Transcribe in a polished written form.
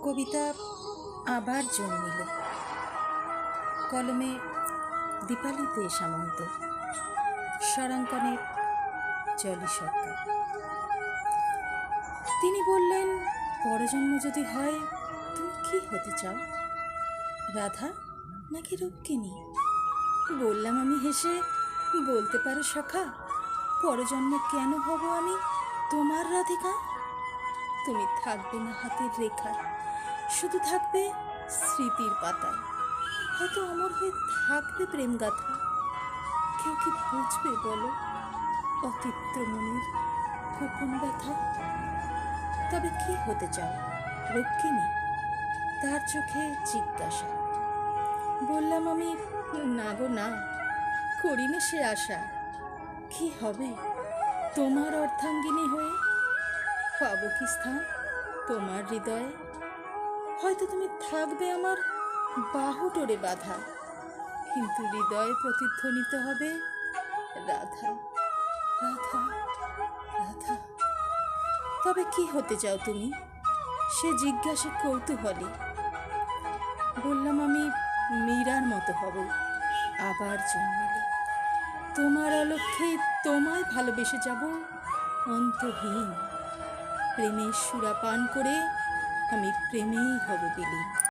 কবিতা আবার জন্মিল। কলমে দীপালি দে সামন্ত, স্বরাঙ্কনে জলি সরকার। তিনি বললেন, পরজন্ম যদি হয় তুমি কি হতে চাও, রাধা নাকি রুক্মিণী? বললাম আমি হেসে, বলতে পারো সখা, পরজন্মে কেন হব আমি তোমার রাধিকা? তুমি থাকবে না হাতের রেখায়, শুধু থাকবে স্মৃতির পাতায়। হয়তো অমর হয়ে থাকবে প্রেম গাথা। কেউ কি বুঝবে বলো অতিপ্ত মনের গোপন ব্যথা? তবে কি হতে চাও, রুক্মিণী? তার চোখে জিজ্ঞাসা। বললাম আমি, না গো না, করিনি সে আশা। কি হবে তোমার অর্ধাঙ্গিনী হয়ে? পাবো কি স্থান তোমার হৃদয়ে? হয়তো তুমি থাকবে আমার বাহুডোরে বাঁধা, কিন্তু হৃদয়ে প্রতিধ্বনিত হবে রাধা, রাধা, রাধা। তবে কি হতে চাও তুমি? সে জিজ্ঞাসে কৌতূহলী। বললাম আমি মীরার মতো হব আবার জন্মিলে। তোমার অলক্ষ্যে তোমায় ভালোবেসে যাব অন্তহীন। প্রেমের সুরা পান করে আমি প্রেমেই হব বিলীন।